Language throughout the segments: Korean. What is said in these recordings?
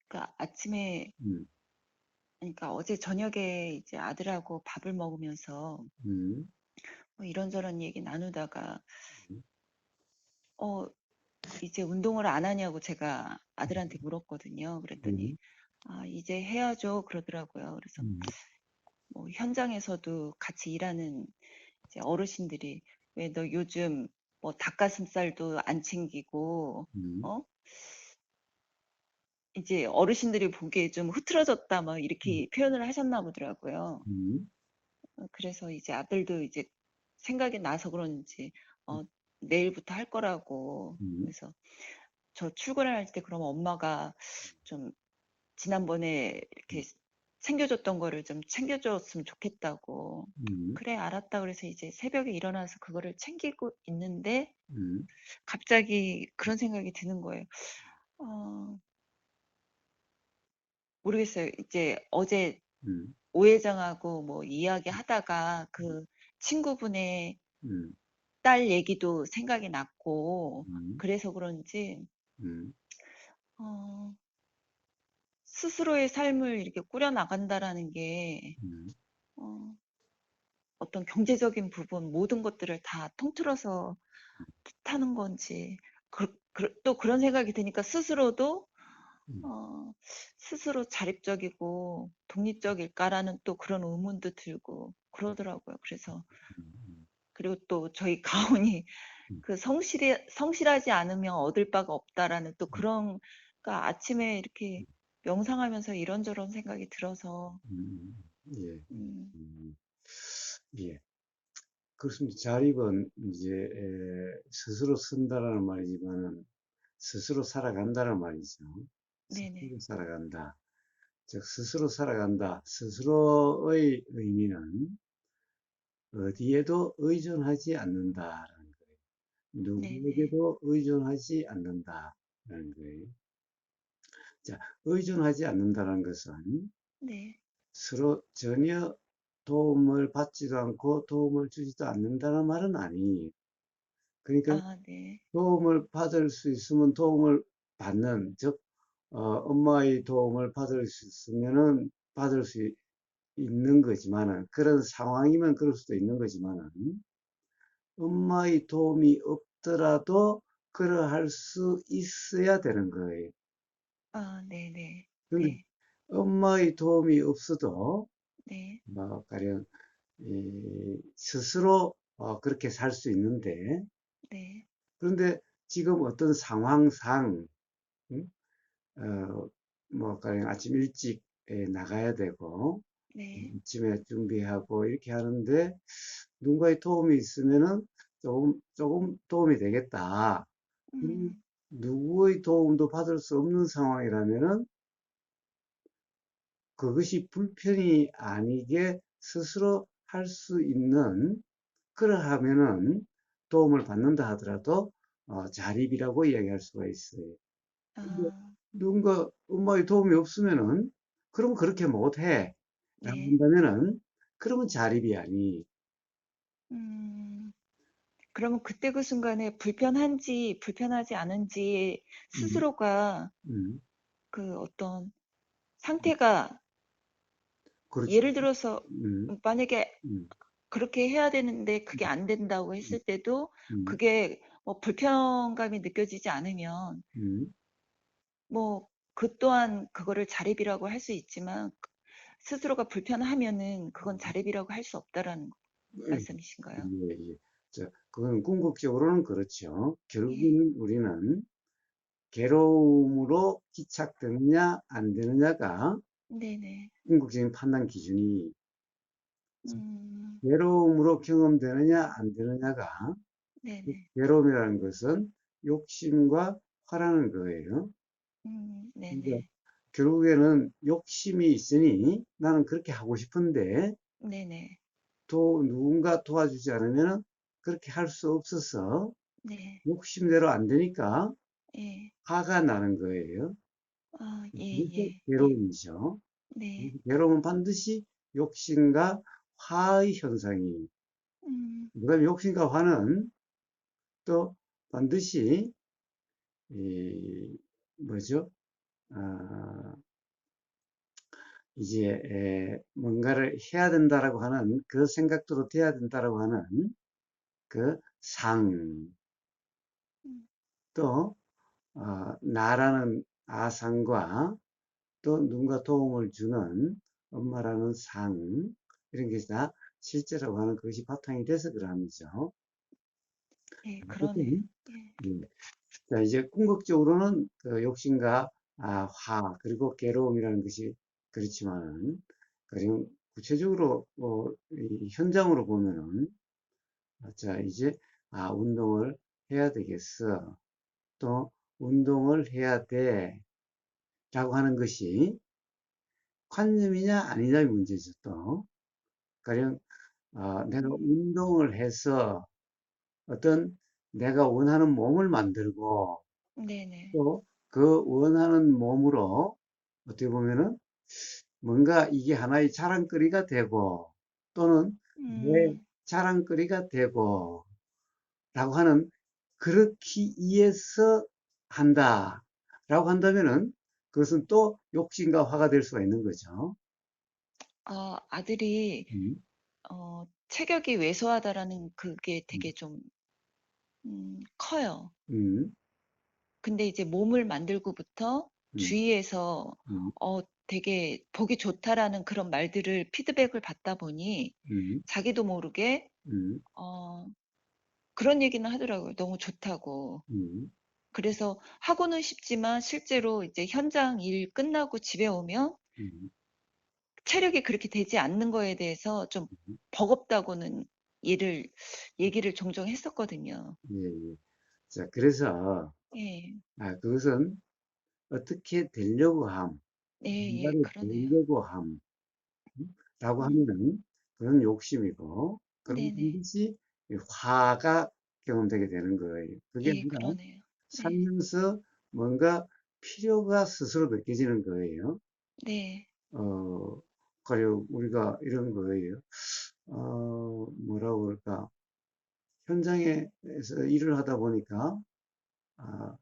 그러니까 아침에, 음, 그러니까 어제 저녁에 이제 아들하고 밥을 먹으면서 음, 뭐 이런저런 얘기 나누다가, 음, 어, 이제 운동을 안 하냐고 제가 아들한테 물었거든요. 그랬더니, 음, 이제 해야죠. 그러더라고요. 그래서 음, 뭐 현장에서도 같이 일하는 이제 어르신들이 왜 너 요즘 뭐 닭가슴살도 안 챙기고, 음, 어? 이제 어르신들이 보기에 좀 흐트러졌다, 막 음, 이렇게 표현을 하셨나 보더라고요. 음, 그래서 이제 아들도 이제 생각이 나서 그런지, 내일부터 할 거라고. 음, 그래서 저 출근할 때 그럼 엄마가 좀 지난번에 이렇게 챙겨줬던 거를 좀 챙겨줬으면 좋겠다고. 음, 그래, 알았다. 그래서 이제 새벽에 일어나서 그거를 챙기고 있는데 음, 갑자기 그런 생각이 드는 거예요. 어, 모르겠어요. 이제 어제 음, 오 회장하고 뭐 이야기 하다가 그 친구분의 음, 딸 얘기도 생각이 났고, 음, 그래서 그런지, 음, 어, 스스로의 삶을 이렇게 꾸려나간다라는 게, 음, 어, 어떤 경제적인 부분, 모든 것들을 다 통틀어서 뜻하는 건지, 또 그런 생각이 드니까 스스로도, 음, 어, 스스로 자립적이고 독립적일까라는 또 그런 의문도 들고 그러더라고요. 그래서, 음, 그리고 또 저희 가훈이 음, 그 성실하지 않으면 얻을 바가 없다라는 또 그런, 그러니까 아침에 이렇게 명상하면서 이런저런 생각이 들어서, 예, 음, 음, 예. 그렇습니다. 자립은 이제 스스로 쓴다라는 말이지만은 스스로 살아간다는 말이죠. 네네, 스스로 살아간다. 즉 스스로 살아간다. 스스로의 의미는 어디에도 의존하지 않는다라는 거예요. 네네, 누구에게도 의존하지 않는다라는 거예요. 자, 의존하지 않는다는 것은 네, 서로 전혀 도움을 받지도 않고 도움을 주지도 않는다는 말은 아니에요. 그러니까 네, 도움을 받을 수 있으면 도움을 받는, 즉, 엄마의 도움을 받을 수 있으면은 받을 수 있는 거지만은, 그런 상황이면 그럴 수도 있는 거지만은, 엄마의 도움이 없더라도 그러할 수 있어야 되는 거예요. 네네, 근데 네, 엄마의 도움이 없어도, 네, 뭐, 가령, 스스로 그렇게 살 수 있는데, 네, 그런데 지금 어떤 상황상, 음? 어, 뭐, 가령 아침 일찍 나가야 되고, 네, 아침에 준비하고 이렇게 하는데, 누군가의 도움이 있으면은 조금 도움이 되겠다. 음, 누구의 도움도 받을 수 없는 상황이라면은 그것이 불편이 아니게 스스로 할 수 있는, 그러하면은 도움을 받는다 하더라도 자립이라고 이야기할 수가 있어요. 근데 아, 누군가 엄마의 도움이 없으면은 그러면 그렇게 못해 라고 네, 한다면은 그러면 자립이 아니. 음, 그러면 그때 그 순간에 불편한지 불편하지 않은지 음, 스스로가 음, 그 어떤 상태가, 그렇죠. 예를 들어서 음, 만약에 음, 그렇게 해야 되는데 그게 안 된다고 음, 했을 때도 음, 그게 뭐 불편감이 느껴지지 않으면 음, 뭐 그 또한 그거를 자립이라고 할 수 있지만 스스로가 불편하면은 그건 자립이라고 할 수 없다라는 음, 말씀이신가요? 예, 예. 자, 그건 궁극적으로는 그렇죠. 예. 결국에는 우리는 괴로움으로 기착되느냐, 안 되느냐가 네네. 궁극적인 판단 기준이 음, 괴로움으로 경험되느냐, 안 되느냐가 네네. 괴로움이라는 것은 욕심과 화라는 거예요. 그러니까 네네. 결국에는 욕심이 있으니 나는 그렇게 하고 싶은데 네네. 또 누군가 도와주지 않으면 그렇게 할 수 없어서 네. 욕심대로 안 되니까 예. 화가 나는 거예요. 예, 그래서 예, 예. 괴로움이죠. 네. 괴로움은 반드시 욕심과 화의 현상이에요. 음, 그다음에 욕심과 화는 또 반드시 이 뭐죠? 어, 이제 뭔가를 해야 된다라고 하는 그 생각대로 돼야 된다라고 하는 그 상, 음, 또 나라는 아상과 또 누군가 도움을 주는 엄마라는 상, 이런 것이 다 실제라고 하는 것이 바탕이 돼서 그러죠. 예, 그러네요. 어쨌든 예, 예. 자, 이제 궁극적으로는 그 욕심과 그리고 괴로움이라는 것이 그렇지만은, 가령 구체적으로 이 현장으로 보면은, 자, 이제 운동을 해야 되겠어. 또 운동을 해야 돼. 라고 하는 것이 관념이냐 아니냐의 문제죠, 또. 가령 내가 음, 운동을 해서 어떤 내가 원하는 몸을 만들고 네네. 또 그 원하는 몸으로 어떻게 보면은 뭔가 이게 하나의 자랑거리가 되고 또는 내 음, 자랑거리가 되고 라고 하는 그렇기 위해서 한다 라고 한다면은 그것은 또 욕심과 화가 될 수가 있는 거죠. 아들이, 음, 체격이 왜소하다라는 그게 음, 되게 좀, 커요. 음, 근데 이제 몸을 만들고부터 음, 주위에서, 음, 되게 보기 좋다라는 그런 말들을 피드백을 받다 보니 음, 자기도 모르게, 음, 어, 그런 얘기는 하더라고요. 너무 좋다고. 음, 그래서 하고는 싶지만 실제로 이제 현장 일 끝나고 집에 오면 음, 체력이 그렇게 되지 않는 거에 대해서 좀 버겁다고는 얘를 얘기를 종종 했었거든요. 예, 예. 자, 그래서 예. 그것은 어떻게 되려고 함, 예, 예, 뭔가를 그러네요. 되려고 함, 라고 음, 하면은 그건 욕심이고, 그럼 네네. 반드시 이 화가 경험되게 되는 거예요. 그게 예, 아니라 그러네요. 네. 살면서 뭔가 필요가 스스로 느껴지는 거예요. 네. 어, 가령 우리가 이런 거예요. 뭐라고 그럴까. 현장에서 일을 하다 보니까, 아,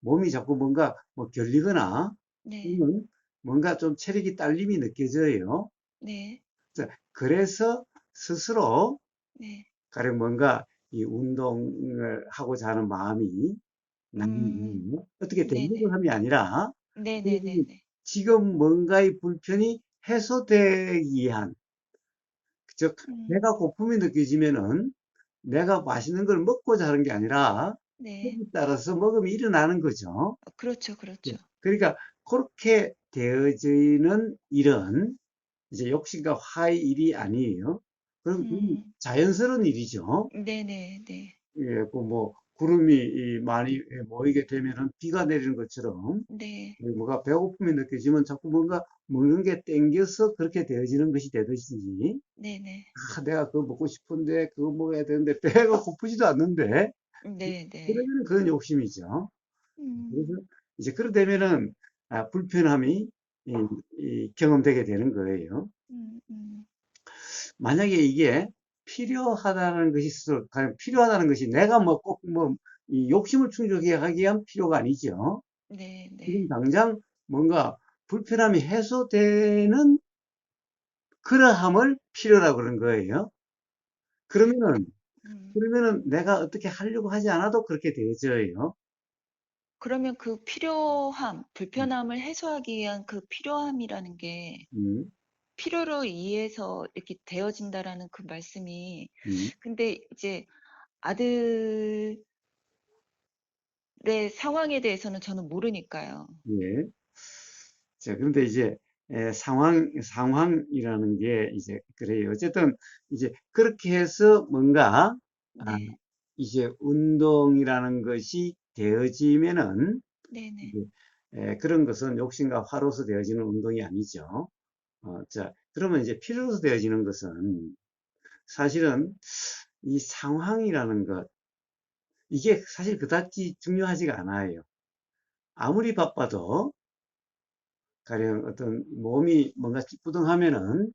몸이 자꾸 뭔가 뭐 결리거나, 네. 또는 뭔가 좀 체력이 딸림이 느껴져요. 네. 자, 그래서 스스로 네. 가령 뭔가 이 운동을 하고자 하는 마음이 음, 나는 어떻게 되려고 네네. 함이 아니라 네네네네. 지금 뭔가의 불편이 해소되기 위한, 즉 음, 배가 고픔이 느껴지면은 내가 맛있는 걸 먹고자 하는 게 아니라 네. 거기에 따라서 먹음이 일어나는 거죠. 그렇죠, 그렇죠. 그러니까 그렇게 되어지는 일은 이제 욕심과 화의 일이 아니에요. 그럼 그건 음, 자연스러운 일이죠. 네네, 네. 예, 그 뭐 구름이 많이 모이게 되면은 비가 내리는 것처럼 네. 뭐가 배고픔이 느껴지면 자꾸 뭔가 먹는 게 땡겨서 그렇게 되어지는 것이 되듯이 네네. 내가 그거 먹고 싶은데 그거 먹어야 되는데 배가 고프지도 않는데 네네. 그러면 그건 욕심이죠. 그래서 음, 이제 그러되면은 불편함이 경험되게 되는 거예요. 음. 만약에 이게 필요하다는 것이 스스로, 필요하다는 것이 내가 뭐 꼭 뭐 이 욕심을 충족하기 위한 필요가 아니죠. 지금 네네. 당장 뭔가 불편함이 해소되는 그러함을 필요라고 그런 거예요. 그, 그러면은, 음. 그러면은 내가 어떻게 하려고 하지 않아도 그렇게 되어져요. 그러면 그 필요함, 불편함을 해소하기 위한 그 필요함이라는 게 음, 필요로 의해서 이렇게 되어진다라는 그 말씀이 음, 근데 이제 아들의 상황에 대해서는 저는 모르니까요. 예. 자, 그런데 이제 상황이라는 게 이제 그래요. 어쨌든 이제 그렇게 해서 뭔가 아, 네. 이제 운동이라는 것이 되어지면은 네네. 이제 그런 것은 욕심과 화로서 되어지는 운동이 아니죠. 자, 그러면 이제 필요로서 되어지는 것은 사실은 이 상황이라는 것, 이게 사실 그다지 중요하지가 않아요. 아무리 바빠도 가령 어떤 몸이 뭔가 찌뿌둥하면은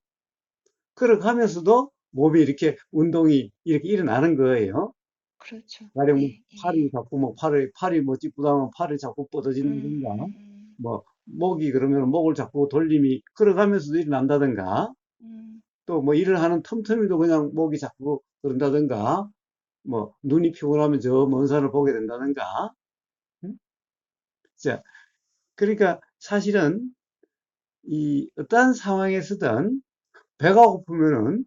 걸어가면서도 몸이 이렇게 운동이 이렇게 일어나는 거예요. 그렇죠. 가령 뭐 예, 팔이 예. 자꾸 뭐 팔이 뭐 찌뿌다면 팔이 자꾸 뻗어진다든가, 음, 뭐 목이 그러면 목을 자꾸 돌림이 걸어가면서도 일어난다든가, 음, 또 뭐 일을 하는 틈틈이도 그냥 목이 자꾸 그런다든가, 뭐 눈이 피곤하면 저 먼 산을 보게 된다든가. 음? 자, 그러니까 사실은 이 어떠한 상황에서든 배가 고프면은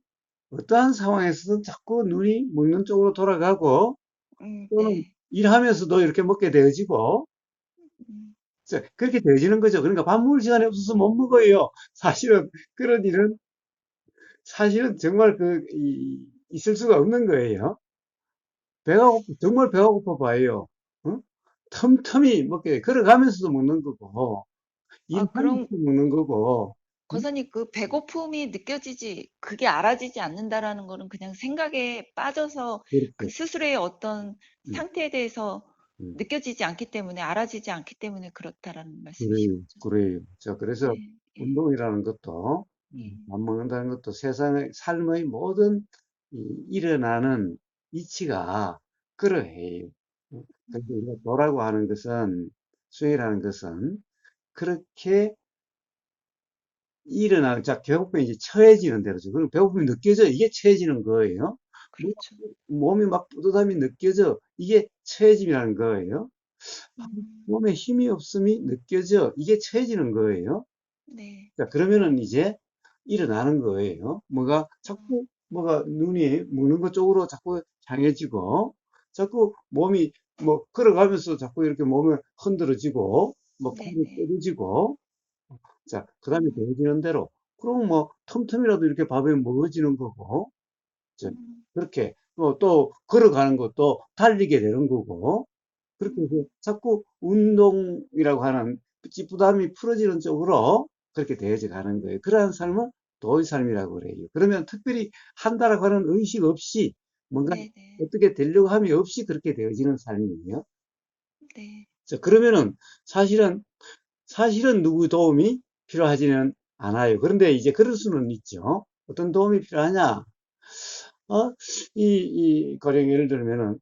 어떠한 상황에서든 자꾸 눈이 먹는 쪽으로 돌아가고 또는 네. 일하면서도 이렇게 먹게 되어지고 음, 자, 그렇게 되어지는 거죠. 그러니까 밥 먹을 시간이 없어서 못 먹어요. 사실은 그런 일은 사실은 정말 있을 수가 없는 거예요. 정말 배가 고파 봐요. 어? 틈틈이 먹게 걸어가면서도 먹는 거고 아, 일하면서도 그럼 먹는 거고 응? 거사님 그 배고픔이 느껴지지, 그게 알아지지 않는다라는 거는 그냥 생각에 빠져서 그 그렇죠. 스스로의 어떤 응, 상태에 대해서 응. 느껴지지 않기 때문에, 알아지지 않기 때문에 그렇다라는 말씀이신 그래요, 거죠. 그래요. 자, 그래서 예, 예, 운동이라는 것도, 예. 밥 먹는다는 것도 세상의, 삶의 모든 일어나는 이치가 그러해요. 그래서 우리가 음, 도라고 하는 것은, 수행이라는 것은, 그렇게 자, 배고픔이 이제 처해지는 대로죠. 그럼 배고픔이 느껴져. 이게 처해지는 거예요. 뭐, 그렇죠. 몸이 막 뿌듯함이 느껴져. 이게 처해짐이라는 거예요. 음, 몸에 힘이 없음이 느껴져. 이게 처해지는 거예요. 네. 자, 그러면은 이제 일어나는 거예요. 어, 뭐가 눈이 무는 것 쪽으로 자꾸 향해지고, 자꾸 몸이 뭐 걸어가면서 자꾸 이렇게 몸을 흔들어지고, 뭐 팔이 네네. 뻗어지고, 자, 그 다음에 음, 되어지는 대로. 그럼 뭐 틈틈이라도 이렇게 밥에 먹어지는 거고, 자, 음, 그렇게 또 걸어가는 것도 달리게 되는 거고, 그렇게 해서 음, 자꾸 운동이라고 하는 찌부담이 풀어지는 쪽으로 그렇게 되어져 가는 거예요. 그러한 삶을 도의 삶이라고 그래요. 그러면 특별히 한다라고 하는 의식 없이 뭔가 네네. 어떻게 되려고 함이 없이 그렇게 되어지는 삶이에요. 네. 자, 그러면은 사실은, 사실은 누구 도움이 필요하지는 않아요. 그런데 이제 그럴 수는 있죠. 어떤 도움이 필요하냐? 어? 가령 예를 들면은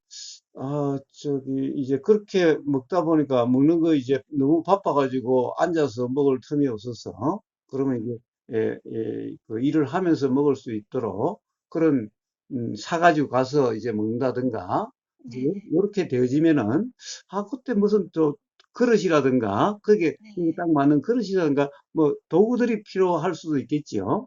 이제 그렇게 먹다 보니까 먹는 거 이제 너무 바빠가지고 앉아서 먹을 틈이 없어서, 그러면 음, 이제, 그 일을 하면서 먹을 수 있도록 그런, 사가지고 가서 이제 먹는다든가, 네네. 이렇게 되어지면은, 그때 무슨 또 그릇이라든가, 그게 네. 딱 맞는 그릇이라든가, 뭐 도구들이 필요할 수도 있겠지요.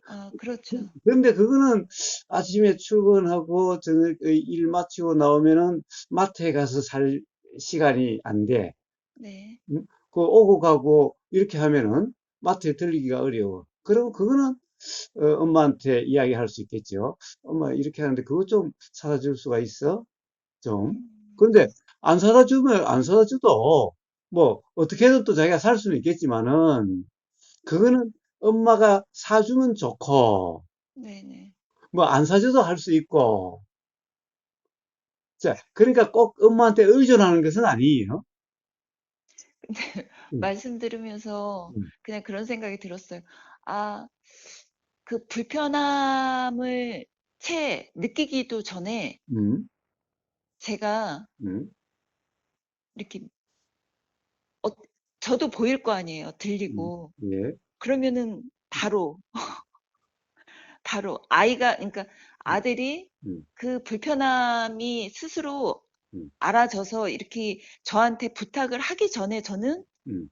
아, 그렇죠. 그런데 그거는 아침에 출근하고 저녁에 일 마치고 나오면은 마트에 가서 살 시간이 안 돼. 네. 응? 그 오고 가고 이렇게 하면은 마트에 들리기가 어려워. 그럼 그거는 엄마한테 이야기할 수 있겠죠. 엄마 이렇게 하는데 그거 좀 사다 줄 수가 있어? 좀. 그런데 음, 안 사다 줘도 뭐 어떻게든 또 자기가 살 수는 있겠지만은 그거는 엄마가 사주면 좋고 네네. 뭐 안 사줘도 할 수 있고. 자, 그러니까 꼭 엄마한테 의존하는 것은 아니에요. 음, 말씀 들으면서 음, 그냥 그런 생각이 들었어요. 아, 그 불편함을 채 느끼기도 전에 음, 제가 음, 이렇게, 어, 저도 보일 거 아니에요. 음, 들리고. 예, 그러면은 바로 아이가, 그러니까 음, 아들이 음, 그 불편함이 스스로 음, 알아져서 이렇게 저한테 부탁을 하기 전에 저는 음,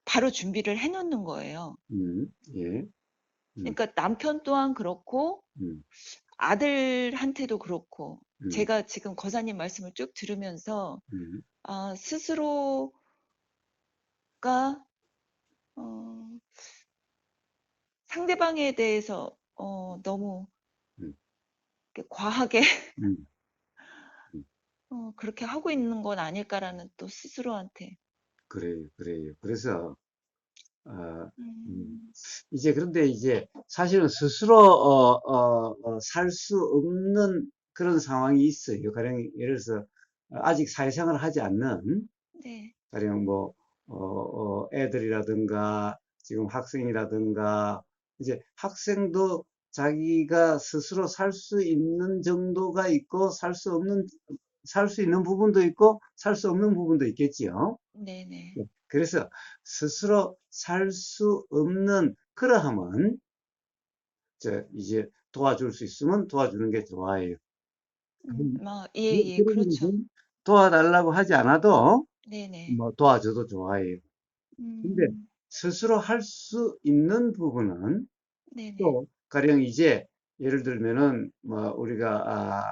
바로 준비를 해 놓는 거예요. 예, 음, 그러니까 남편 또한 그렇고 음, 아들한테도 그렇고, 음, 제가 지금 거사님 말씀을 쭉 들으면서 음, 스스로가 어, 상대방에 대해서 너무 음, 이렇게 과하게 음, 음. 그렇게 하고 있는 건 아닐까라는, 또 스스로한테. 그래요, 그래요. 그래서, 아, 음, 음, 그런데 이제 사실은 스스로, 살 수 없는 그런 상황이 있어요. 가령, 예를 들어서, 아직 사회생활을 하지 않는, 네, 가령 뭐, 애들이라든가, 지금 학생이라든가, 이제 학생도 자기가 스스로 살 수 있는 정도가 있고, 살 수 있는 부분도 있고, 살 수 없는 부분도 있겠지요. 네네. 네. 그래서 스스로 살 수 없는 그러함은 이제 도와줄 수 있으면 도와주는 게 좋아요. 예, 예, 그런 그렇죠. 것은 도와달라고 하지 않아도 네네. 뭐 도와줘도 좋아요. 근데 음, 스스로 할 수 있는 부분은 네네. 또 가령 이제 예를 들면은 뭐 우리가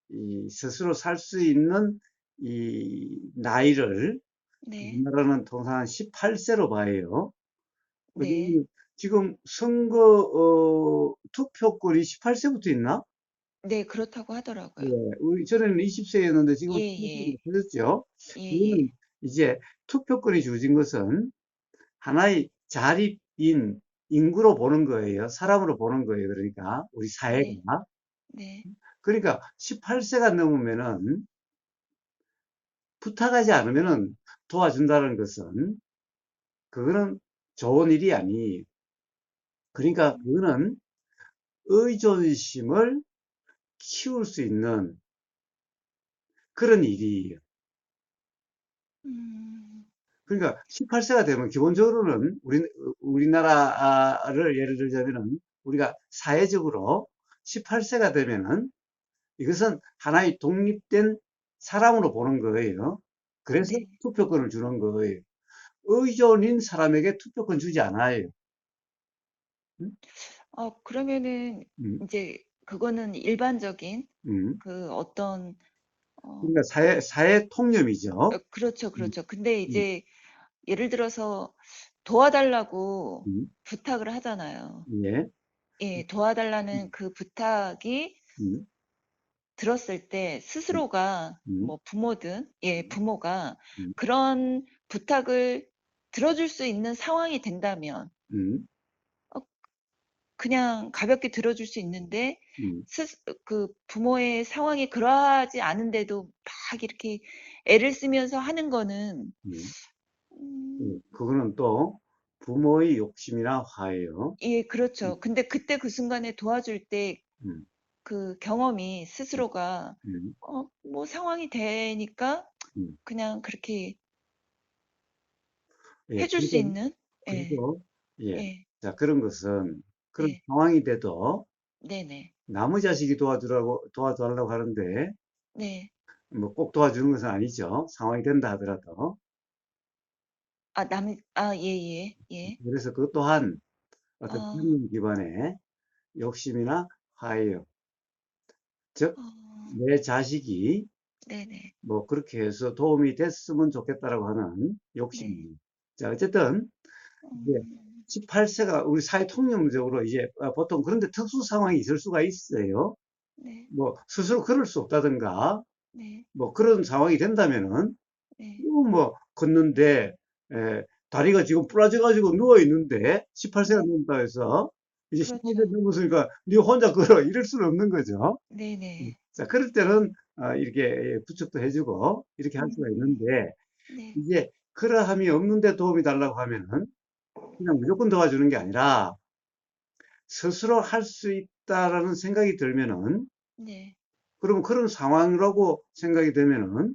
이 스스로 살 수 있는 이 나이를 네. 우리나라는 통상 한 18세로 봐요. 네. 왜냐면 지금 선거 투표권이 18세부터 있나? 네, 그렇다고 하더라고요. 예, 우리 전에는 20세였는데 지금 예, 18세로 예. 바뀌었죠. 예, 이거는 예. 이제 투표권이 주어진 것은 하나의 자립인 인구로 보는 거예요. 사람으로 보는 거예요. 그러니까 우리 네. 사회가. 네. 그러니까 18세가 넘으면은 부탁하지 않으면은 도와준다는 것은 그거는 좋은 일이 아니에요. 그러니까 음, 그거는 의존심을 키울 수 있는 그런 일이에요. 음, 그러니까 18세가 되면 기본적으로는 우리나라를 예를 들자면은 우리가 사회적으로 18세가 되면은 이것은 하나의 독립된 사람으로 보는 거예요. 그래서 네. 투표권을 주는 거예요. 의존인 사람에게 투표권 주지 않아요. 음, 그러면은 음, 이제 그거는 일반적인 음. 그 어떤 어, 그러니까 사회 통념이죠. 그렇죠, 음, 그렇죠. 근데 음, 이제 예를 들어서 도와달라고 음, 부탁을 하잖아요. 예, 예, 도와달라는 그 부탁이 음, 들었을 때 음, 스스로가 음, 뭐 부모든 예, 부모가 음, 그런 부탁을 들어줄 수 있는 상황이 된다면 음, 어, 그냥 가볍게 들어줄 수 있는데 음, 그 부모의 상황이 그러하지 않은데도 막 이렇게 애를 쓰면서 하는 거는 음. 음, 그거는 또 부모의 욕심이나 화예요. 예, 음, 그렇죠. 근데 그때 그 순간에 도와줄 때 음, 그 경험이 음, 스스로가 음, 뭐 상황이 되니까 음. 그냥 그렇게 예, 해줄 수 있는 예, 그리고, 예. 예, 자, 그런 것은, 그런 네, 상황이 돼도, 네네, 남의 자식이 도와달라고 하는데, 네. 뭐 꼭 도와주는 것은 아니죠. 상황이 된다 하더라도. 예, 예, 예. 그래서 그것 또한 어떤 어, 관념 기반의 욕심이나 화예요. 즉, 어, 내 자식이 네네, 뭐 그렇게 해서 도움이 됐으면 좋겠다라고 하는 네. 욕심입니다. 자, 어쨌든, 이제 음, 18세가 우리 사회 통념적으로 이제 보통 그런데 특수 상황이 있을 수가 있어요. 네, 뭐 스스로 걸을 수 없다든가 네, 뭐 그런 상황이 된다면은 네, 뭐 걷는데 다리가 지금 부러져 가지고 누워 있는데 18세가 네. 넘었다 해서 이제 18세 그렇죠. 넘었으니까 네 혼자 걸어 이럴 수는 없는 거죠. 네네. 자, 그럴 때는 이렇게 부축도 해주고 이렇게 할 수가 음, 있는데 네, 이제 그러함이 없는데 도움이 달라고 하면은 그냥 무조건 도와주는 게 아니라 스스로 할 수 있다라는 생각이 들면은 네. 그러면 그런 상황이라고 생각이 되면은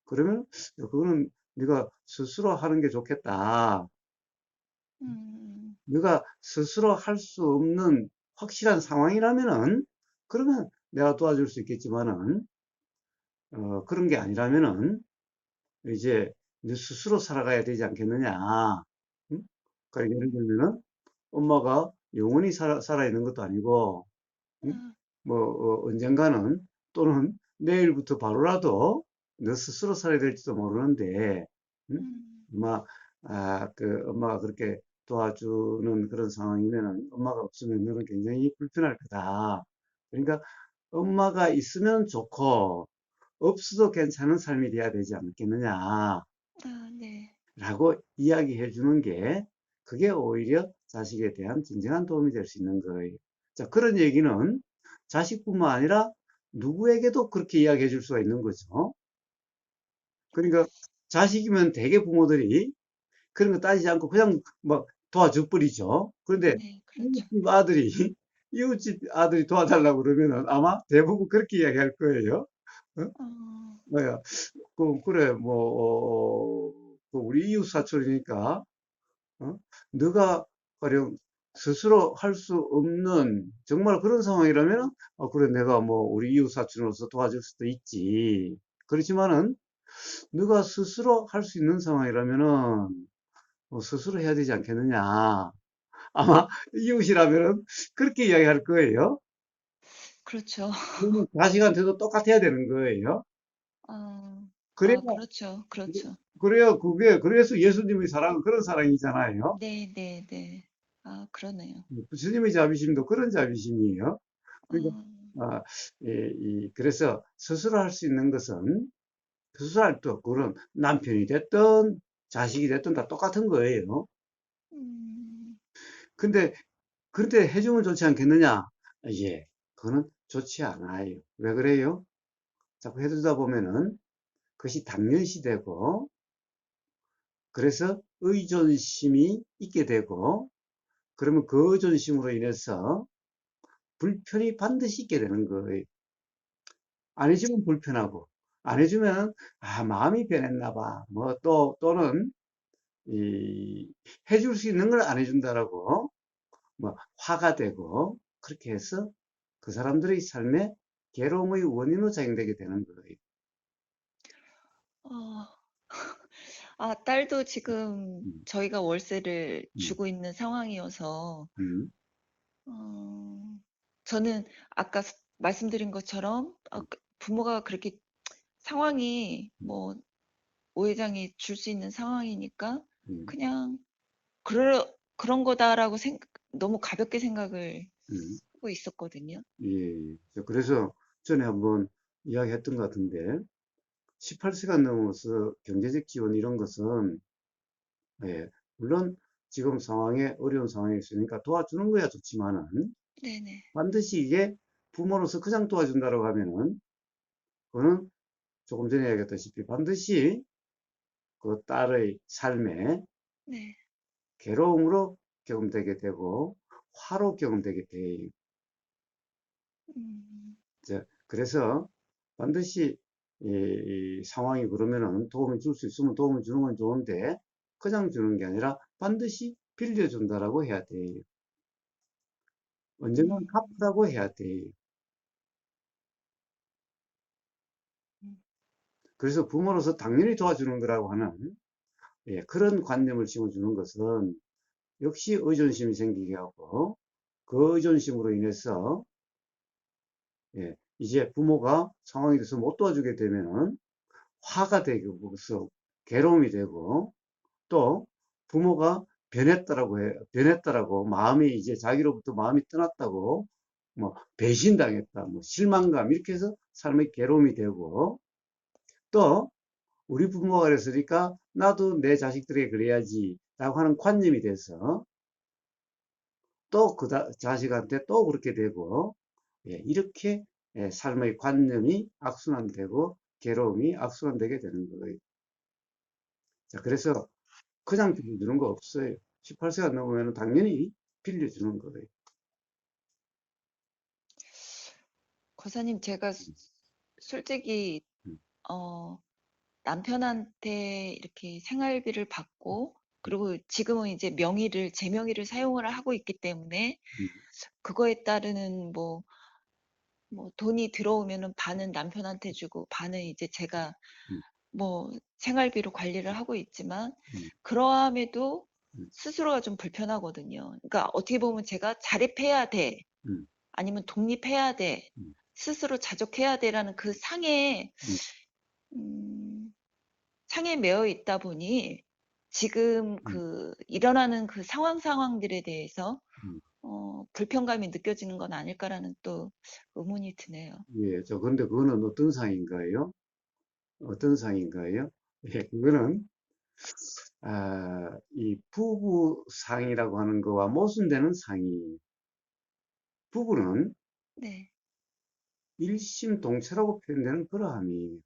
그러면 그거는 네가 스스로 하는 게 좋겠다. 음, 네가 스스로 할 수 없는 확실한 상황이라면은 그러면 내가 도와줄 수 있겠지만은 그런 게 아니라면은 이제 네 스스로 살아가야 되지 않겠느냐. 응? 그러니까 예를 음, 들면은 엄마가 영원히 살아 있는 것도 아니고 응? 아, 뭐 언젠가는 또는 내일부터 바로라도 너 스스로 살아야 될지도 모르는데 응? 음, 엄마 그 엄마가 그렇게 도와주는 그런 상황이면은 엄마가 없으면 너는 굉장히 불편할 거다. 그러니까 엄마가 있으면 좋고 없어도 괜찮은 삶이 돼야 되지 않겠느냐라고 네. 이야기해 주는 게 그게 오히려 자식에 대한 진정한 도움이 될 수 있는 거예요. 자, 그런 얘기는 자식뿐만 아니라 누구에게도 그렇게 이야기해 줄 수가 있는 거죠. 그러니까 자식이면 대개 부모들이 그런 거 따지지 않고 그냥 막 도와줘 버리죠. 그런데 네, 그렇죠. 이웃집 아들이 이웃집 아들이 도와달라고 그러면은 아마 대부분 그렇게 이야기할 거예요. 어? 어, 뭐야, 그래, 뭐, 그 우리 이웃 사촌이니까, 어? 너가 가령 스스로 할 수 없는 정말 그런 상황이라면, 그래, 내가 뭐 우리 이웃 사촌으로서 도와줄 수도 있지. 그렇지만은, 너가 스스로 할 수 있는 상황이라면은, 스스로 해야 되지 않겠느냐. 아마 이웃이라면은 그렇게 이야기할 거예요. 그렇죠. 그러면 자식한테도 똑같아야 되는 거예요. 그래야, 그렇죠. 그렇죠. 그래서 예수님의 사랑은 그런 사랑이잖아요. 네, 네, 네. 그러네요. 주님의 자비심도 그런 자비심이에요. 어, 그러니까, 아, 그래서 스스로 할 수 있는 것은, 스스로 할 때, 그런 남편이 됐든, 자식이 됐든 다 똑같은 거예요. 음, 근데, 그런데 해주면 좋지 않겠느냐? 예, 그거는 좋지 않아요. 왜 그래요? 자꾸 해주다 보면은, 그것이 당연시 되고, 그래서 의존심이 있게 되고, 그러면 그 의존심으로 인해서 불편이 반드시 있게 되는 거예요. 안 해주면 불편하고, 안 해주면, 마음이 변했나 봐. 뭐, 또는, 이, 해줄 수 있는 걸 안 해준다라고, 뭐, 화가 되고, 그렇게 해서 그 사람들의 삶에 괴로움의 원인으로 작용되게 되는 거예요. 어, 딸도 지금 음, 저희가 월세를 음, 주고 있는 상황이어서, 음, 어, 저는 아까 말씀드린 것처럼, 부모가 그렇게 상황이 뭐, 오 회장이 줄 수 있는 상황이니까, 음, 그냥, 그런 거다라고 너무 가볍게 생각을 음. 하고 있었거든요. 예. 그래서 전에 한번 이야기했던 것 같은데, 18세가 넘어서 경제적 지원 이런 것은, 예, 물론 지금 상황에 어려운 상황에 있으니까 도와주는 거야 좋지만은, 네네, 반드시 이게 부모로서 그냥 도와준다고 하면은, 그거는 조금 전에 얘기했다시피 반드시 그 딸의 삶에 네. 괴로움으로 경험되게 되고, 화로 경험되게 돼요. 음, 그래서 반드시 이 상황이 그러면은 도움을 줄 수 있으면 도움을 주는 건 좋은데 그냥 주는 게 아니라 반드시 빌려준다라고 해야 돼요. 언젠간 음, 갚으라고 해야 돼요. 음, 그래서 부모로서 당연히 도와주는 거라고 하는 그런 관념을 심어주는 것은 역시 의존심이 생기게 하고 그 의존심으로 인해서 이제 부모가 상황이 돼서 못 도와주게 되면은 화가 되고 그래서 괴로움이 되고 또 부모가 변했다라고 해, 변했다라고 마음이 이제 자기로부터 마음이 떠났다고 뭐 배신당했다, 뭐 실망감 이렇게 해서 삶의 괴로움이 되고 또 우리 부모가 그랬으니까 나도 내 자식들에게 그래야지라고 하는 관념이 돼서 또 그 자식한테 또 그렇게 되고 이렇게 삶의 관념이 악순환되고 괴로움이 악순환되게 되는 거예요. 자, 그래서 그냥 빌려주는 거 없어요. 18세가 넘으면 당연히 빌려주는 거예요. 거사님, 제가 음, 솔직히, 음, 어, 남편한테 이렇게 생활비를 음, 받고, 그리고 지금은 이제 제 명의를 사용을 하고 있기 때문에, 음, 그거에 따르는 뭐 돈이 들어오면은 반은 남편한테 주고, 반은 이제 제가 음, 뭐 생활비로 관리를 하고 있지만, 음, 그러함에도 음, 스스로가 좀 불편하거든요. 그러니까 어떻게 보면 제가 자립해야 돼. 음, 아니면 독립해야 돼. 음, 스스로 자족해야 돼라는 그 음, 음, 상에 매여 있다 보니 지금 음, 일어나는 그 상황들에 대해서 음. 불편감이 느껴지는 건 아닐까라는 또 의문이 드네요. 예, 그런데 그거는 어떤 상인가요? 어떤 상인가요? 예, 그거는, 이 부부 상이라고 하는 거와 모순되는 상이, 부부는 네. 일심동체라고 표현되는 그러함이,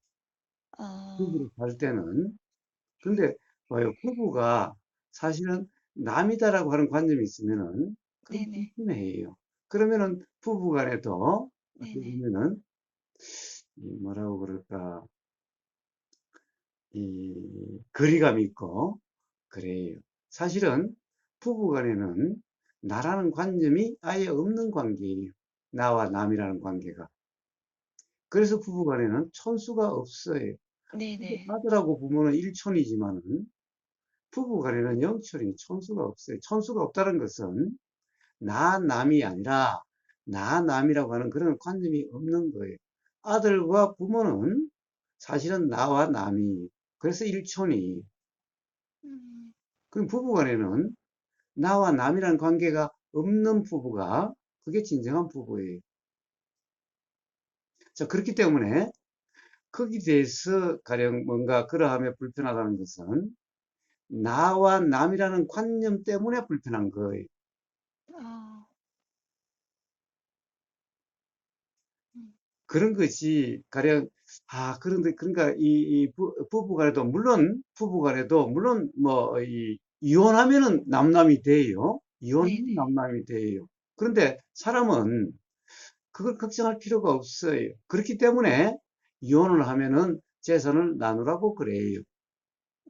아, 부부로 살 때는, 근데 봐요. 부부가 사실은 남이다라고 하는 관념이 있으면은 그건 네네. 불편해요. 그러면은 부부 간에도 어떻게 네네. 보면은 뭐라고 그럴까, 이 거리감이 있고 그래요. 사실은 부부 간에는 나라는 관념이 아예 없는 관계예요. 나와 남이라는 관계가. 그래서 부부 간에는 천수가 없어요. 네네. 아들하고 부모는 일촌이지만은 부부 간에는 영촌이 천수가 없어요. 천수가 없다는 것은 나 남이 아니라 나 남이라고 하는 그런 관념이 없는 거예요. 아들과 부모는 사실은 나와 남이, 그래서 일촌이. 음. 그럼 부부 간에는 나와 남이라는 관계가 없는 부부가 그게 진정한 부부예요. 자, 그렇기 때문에 거기에 대해서 가령 뭔가 그러하며 불편하다는 것은 나와 남이라는 관념 때문에 불편한 거예요. 아. 음. 그런 것이 가령 그런데 그러니까 이 부부 간에도 물론 뭐 이 이혼하면은 남남이 돼요. 이혼하면 네네. 남남이 돼요. 그런데 사람은 그걸 걱정할 필요가 없어요. 그렇기 때문에 이혼을 하면은 재산을 나누라고 그래요.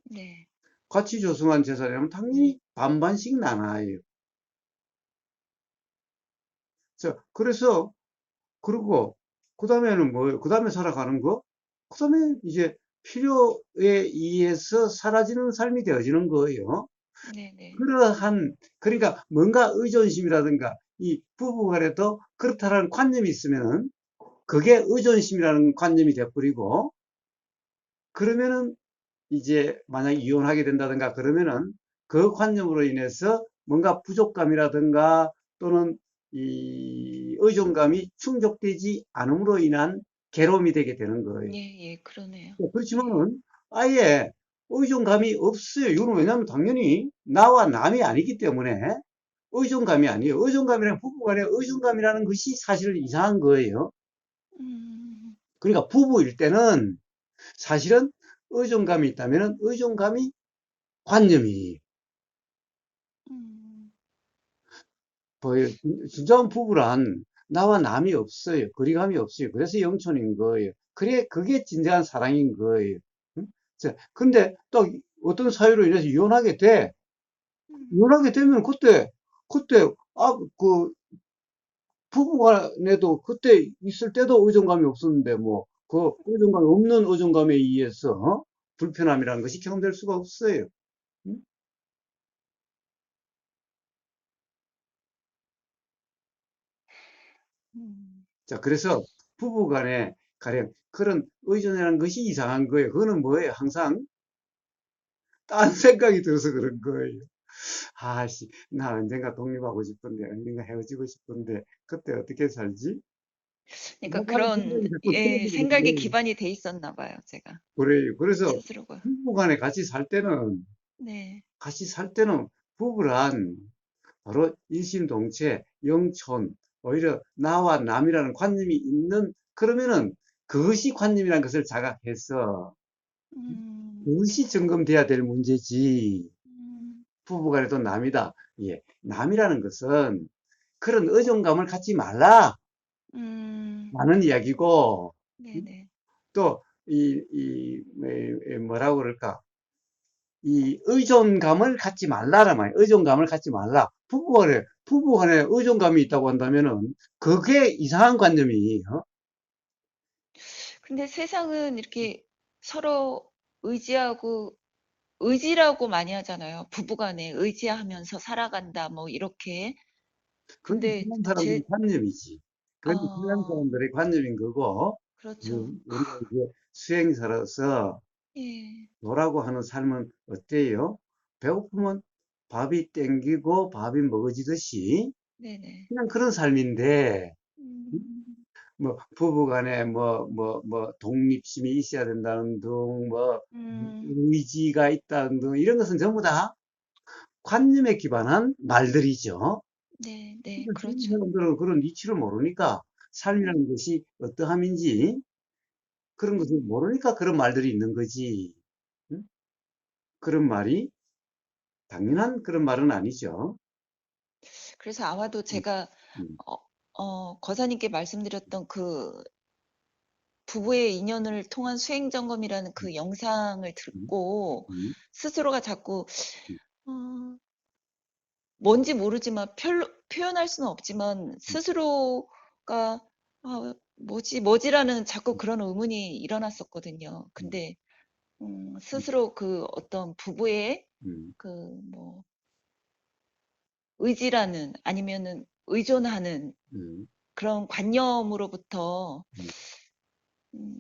네. 같이 조성한 재산이라면 당연히 반반씩 나눠요. 자, 그래서 그리고 그 다음에는 뭐예요? 그 다음에 살아가는 거? 그 다음에 이제 필요에 의해서 사라지는 삶이 되어지는 거예요. 네네. 그러니까 뭔가 의존심이라든가 이 부부 간에도 그렇다라는 관념이 있으면은 그게 의존심이라는 관념이 돼버리고, 그러면은 이제 만약 이혼하게 된다든가 그러면은 그 관념으로 인해서 뭔가 부족감이라든가 또는 이 의존감이 충족되지 않음으로 인한 괴로움이 되게 되는 거예요. 예예. 그러네요. 예. 그렇지만은 아예 의존감이 없어요. 이거는 왜냐하면 당연히 나와 남이 아니기 때문에 의존감이 아니에요. 의존감이란 부부간의 의존감이라는 것이 사실 이상한 거예요. 음. 그러니까 부부일 때는 사실은 의존감이 있다면 의존감이 관념이 음. 보여요. 진정한 부부란 나와 남이 없어요. 거리감이 없어요. 그래서 영촌인 거예요. 그래, 그게 진정한 사랑인 거예요. 응? 자, 근데 또 어떤 사유로 인해서 이혼하게 돼. 음. 이혼하게 되면 그때, 그, 부부간에도 그때 있을 때도 의존감이 없었는데, 뭐, 그 의존감이 없는 의존감에 의해서 불편함이라는 것이 경될 수가 없어요. 응? 음. 자, 그래서 부부 간에 가령 그런 의존이라는 것이 이상한 거예요. 그거는 뭐예요? 항상 딴 생각이 들어서 그런 거예요. 나 언젠가 독립하고 싶은데, 언젠가 헤어지고 싶은데, 그때 어떻게 살지? 그러니까 뭐 하는 그런 생각이 자꾸 예 들어오는 생각이 거예요. 기반이 돼 있었나 봐요, 제가 그래요. 그래서 스스로가. 부부 간에 네. 같이 살 때는 부부란 바로 일심동체, 영촌, 오히려 나와 남이라는 관념이 있는, 그러면은 그것이 관념이라는 것을 자각해서 음. 그것이 점검돼야 될 문제지. 음. 부부간에도 남이다. 예, 남이라는 것은 그런 의존감을 갖지 말라. 음. 라는 이야기고, 네네. 또, 뭐라고 그럴까. 이 의존감을 갖지 말라란 말이에요. 의존감을 갖지 말라. 부부간에 의존감이 있다고 한다면은, 그게 이상한 관념이에요. 근데 세상은 이렇게 서로 의지하고 의지라고 많이 하잖아요. 부부 간에 의지하면서 살아간다 뭐 이렇게. 그건 근데 서양 사람들의 제 관념이지. 그건 서양 어 사람들의 관념인 거고, 그렇죠. 우리가 이제 수행사로서 예. 노라고 하는 삶은 어때요? 배고프면 밥이 땡기고 밥이 먹어지듯이 네네. 그냥 그런 삶인데, 음. 뭐 부부간에 뭐 독립심이 있어야 된다는 등, 뭐 음. 의지가 있다는 등, 이런 것은 전부 다 관념에 기반한 말들이죠. 네 네. 근데 서양 그렇죠. 사람들은 그런 이치를 모르니까 음. 삶이라는 것이 어떠함인지 그런 것을 음. 모르니까 그런 말들이 있는 거지. 응? 그런 말이 당연한 그런 말은 아니죠. 그래서 아마도 음, 제가 음. 거사님께 말씀드렸던 그 부부의 인연을 통한 수행 점검이라는 그 영상을 음, 듣고 음, 스스로가 자꾸 음, 어, 뭔지 모르지만 표현할 수는 없지만 음, 스스로가 뭐지라는 자꾸 그런 의문이 일어났었거든요. 음, 근데 음, 스스로 그 어떤 부부의 음, 그 뭐 의지라는 아니면은 의존하는 음, 그런 관념으로부터 음, 음,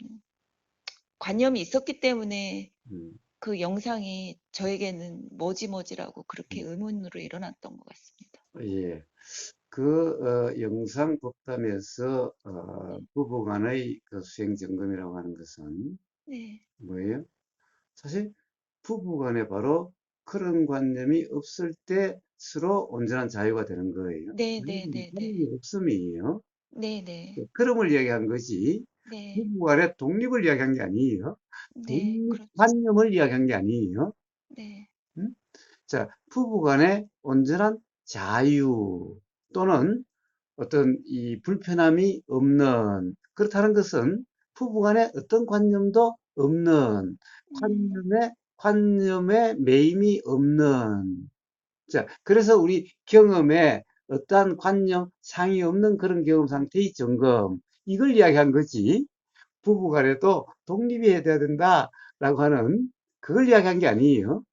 관념이 있었기 때문에 음, 그 영상이 저에게는 뭐지라고 그렇게 음. 의문으로 일어났던 것 같습니다. 예. 영상 법담에서 부부 간의 그 수행 점검이라고 하는 것은 네, 뭐예요? 사실 부부 간에 바로 그런 관념이 없을 때 서로 온전한 자유가 되는 거예요. 네, 네, 관념이 네, 네, 관념이 없음이에요. 네, 네, 그럼을 이야기한 거지 네, 부부 간의 독립을 이야기한 게 아니에요. 네, 그렇죠. 독립관념을 이야기한 게 아니에요. 네, 음? 자, 부부 간의 온전한 자유 또는 어떤 이 불편함이 없는, 그렇다는 것은 부부 간에 어떤 관념도 없는, 음, 관념에 매임이 없는, 자, 그래서 우리 경험에 어떠한 관념, 상이 없는 그런 경험 상태의 점검, 이걸 이야기한 거지. 부부 간에도 독립이 돼야 된다라고 하는 그걸 이야기한 게 아니에요.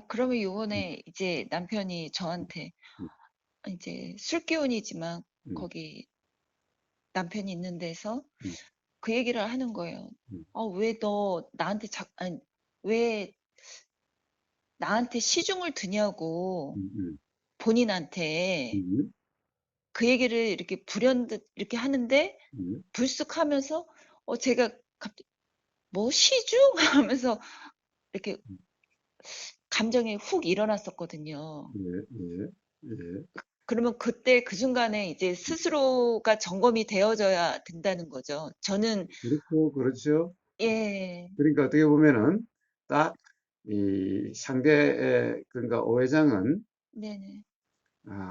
그러면 음, 요번에 이제 남편이 저한테 음, 이제 술기운이지만 음, 거기 남편이 있는 데서 음, 그 얘기를 하는 거예요. 음, 왜 너 나한테 아니, 왜 나한테 시중을 두냐고 음, 본인한테 음, 그 얘기를 이렇게 불현듯 이렇게 하는데 음, 불쑥 하면서 제가 갑자기 뭐 시중 하면서 이렇게 음, 감정이 훅 일어났었거든요. 예, 예, 예. 그러면 그때 그 순간에 이제 스스로가 점검이 되어져야 된다는 거죠. 저는 그렇고, 그렇죠. 예, 그러니까 어떻게 보면은 딱 이 상대의 그러니까 오회장은 네네,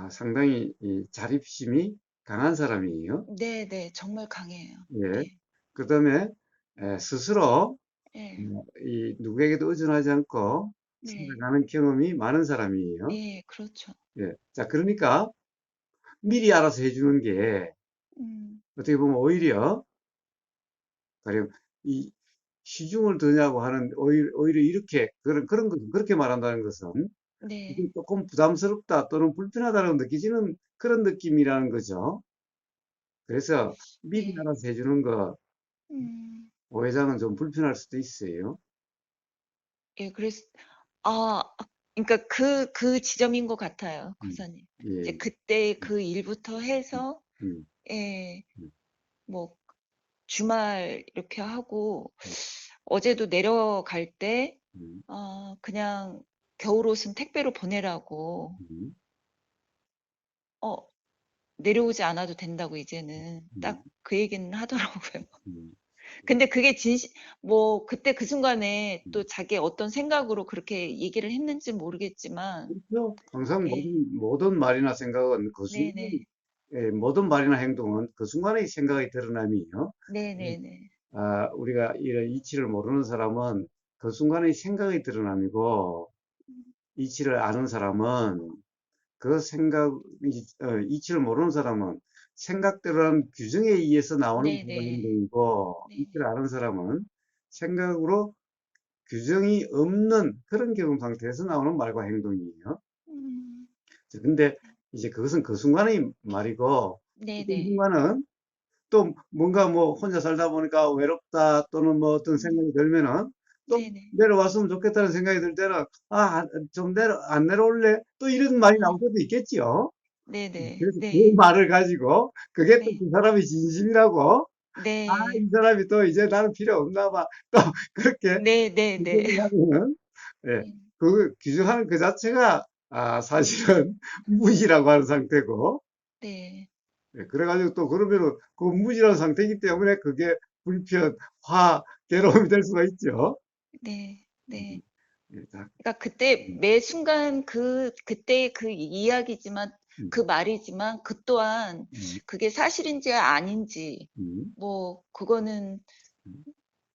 상당히 이 자립심이 강한 사람이에요. 네네, 정말 강해요. 예. 예, 그다음에 스스로 예, 이 누구에게도 의존하지 않고 네, 살아가는 경험이 많은 사람이에요. 예, 그렇죠. 예. 자, 그러니까 미리 알아서 해주는 게 음, 어떻게 보면 오히려 가령 이 시중을 드냐고 하는 오히려 이렇게 그런 거 그렇게 말한다는 것은 이게 네, 조금 부담스럽다 또는 불편하다고 느끼지는 그런 느낌이라는 거죠. 그래서 미리 예, 알아서 해주는 거 음, 오해장은 좀 불편할 수도 있어요. 예, 아, 그러니까 그 지점인 것 같아요, 음, 거사님. 이제 예, 그때 음, 그 일부터 음, 해서, 음, 예, 음, 뭐, 주말 이렇게 하고, 음, 어제도 내려갈 때, 음, 그냥 겨울옷은 택배로 보내라고, 음, 어, 내려오지 않아도 된다고 이제는 음, 딱 그 얘기는 하더라고요. 음, 근데 그게 그때 그 순간에 또 음. 자기 어떤 생각으로 그렇게 얘기를 했는지 모르겠지만, 그렇죠. 항상 예, 모든 말이나 생각은 그 순간, 네네, 모든 말이나 행동은 그 순간의 생각이 드러남이요. 네네네, 우리가 이런 이치를 모르는 사람은 그 순간의 생각이 드러남이고, 이치를 아는 사람은 그 이치를 모르는 사람은 생각대로란 규정에 의해서 나오는 그런 네네, 행동이고, 이치를 네네, 아는 사람은 생각으로 규정이 없는 그런 경험 상태에서 나오는 말과 행동이에요. 음, 근데 이제 그것은 그 순간의 말이고, 어떤 네네, 순간은 또 뭔가 뭐 혼자 살다 보니까 외롭다 또는 뭐 어떤 음, 생각이 들면은 또 네네, 내려왔으면 좋겠다는 생각이 들 때는 좀 안 내려올래? 또 이런 말이 나올 음, 때도 있겠지요. 네네, 그래서 그 네, 말을 가지고 그게 또 네, 그 사람의 진심이라고 네, 이 사람이 또 이제 나는 필요 없나 봐. 또 그렇게 네네네, 규정을 하면은 예, 네, 그 규정하는 그 자체가 사실은 무지라고 하는 상태고 네, 예, 그래가지고 또 그러면은 그 무지라는 상태이기 때문에 그게 불편, 화, 괴로움이 될 수가 있죠. 네, 음, 네. 예, 자, 그러니까 그때 음, 매 순간 그때 그 이야기지만 음, 그 말이지만 그 또한 음, 그게 사실인지 아닌지 음, 뭐 그거는 음.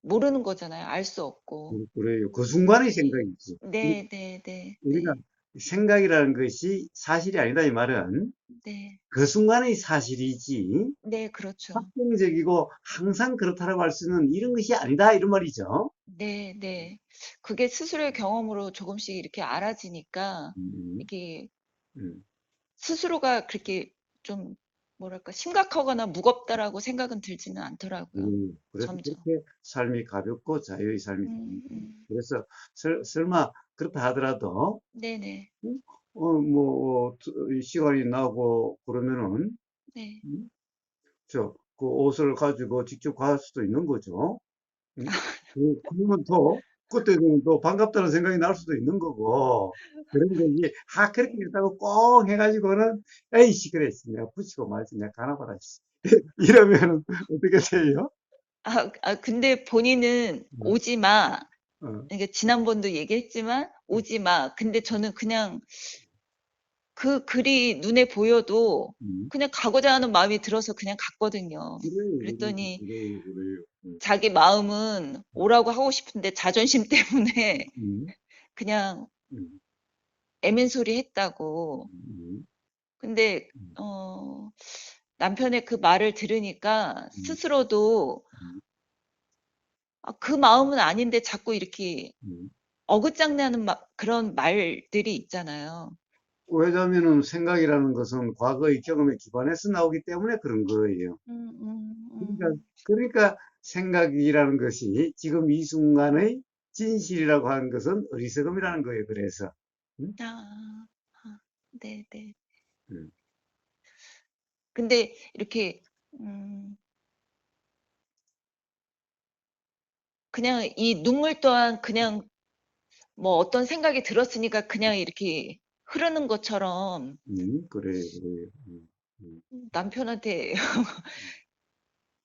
모르는 거잖아요. 알 수 없고. 그래요. 그 순간의 네. 생각이지. 네, 네, 네, 우리가 네, 생각이라는 것이 사실이 아니다 이 말은 네, 그 순간의 사실이지 네, 그렇죠. 확정적이고 항상 그렇다라고 할 수는 이런 것이 아니다 이런 말이죠. 네, 네. 그게 스스로의 경험으로 조금씩 이렇게 알아지니까 음, 이게 음, 스스로가 그렇게 좀 뭐랄까 심각하거나 무겁다라고 생각은 들지는 않더라고요. 그래서 점점. 그렇게 삶이 가볍고 자유의 삶이 음, 됩니다. 음. 그래서 설마 그렇다 하더라도 네네. 이 시간이 나고 그러면은 네. 음, 그 옷을 가지고 직접 갈 수도 있는 거죠. 응? 그러면 또, 그때는 또 반갑다는 생각이 날 수도 있는 거고, 그런 거지. 그렇게 네. 했다고 꼭 해가지고는, 에이씨, 그래, 내가 붙이고 말지, 내가 가나봐라, 씨. 이러면은 어떻게 돼요? 근데 본인은 어, 오지 마. 어, 이게 지난번도 얘기했지만 오지 마. 근데 저는 그냥 그 글이 눈에 보여도 음. 그냥 가고자 하는 마음이 들어서 그냥 갔거든요. 그래요, 그래요, 그랬더니 그래요, 그래요. 자기 마음은 오라고 하고 싶은데 자존심 때문에 음, 그냥 음, 애맨소리 했다고. 음, 근데 음, 어, 남편의 그 말을 들으니까 음, 스스로도 음, 그 마음은 아닌데 자꾸 이렇게 음. 어긋장나는 그런 말들이 있잖아요. 왜냐면은 생각이라는 것은 과거의 경험에 기반해서 나오기 때문에 그런 거예요. 음, 음, 그러니까 생각이라는 것이 지금 이 순간의 진실이라고 하는 것은 어리석음이라는 거예요. 그래서. 음? 네, 네. 음. 근데 이렇게 음, 그냥 이 눈물 또한 그냥 뭐 어떤 생각이 들었으니까 그냥 이렇게 흐르는 것처럼 그래요, 그래요. 음, 남편한테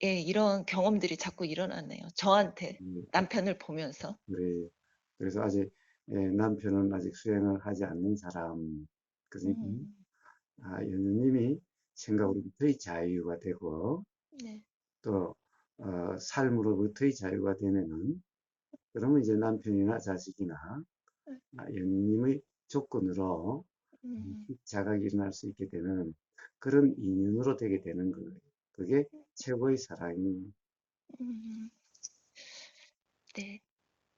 예, 이런 경험들이 자꾸 일어나네요. 저한테 음, 남편을 보면서. 그래요. 그래서 아직 남편은 아직 수행을 하지 않는 사람. 그러니까 음, 연우님이 음, 생각으로부터의 자유가 되고 네. 또 삶으로부터의 자유가 되면은 그러면 이제 남편이나 자식이나 연우님의 조건으로 음, 자각이 일어날 수 있게 되는 그런 인연으로 되게 되는 거예요. 그게 최고의 사랑이. 음, 네.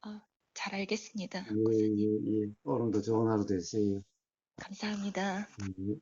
아, 잘 알겠습니다, 예, 목사님. 예, 예. 오늘도 좋은 하루 되세요. 감사합니다. 음.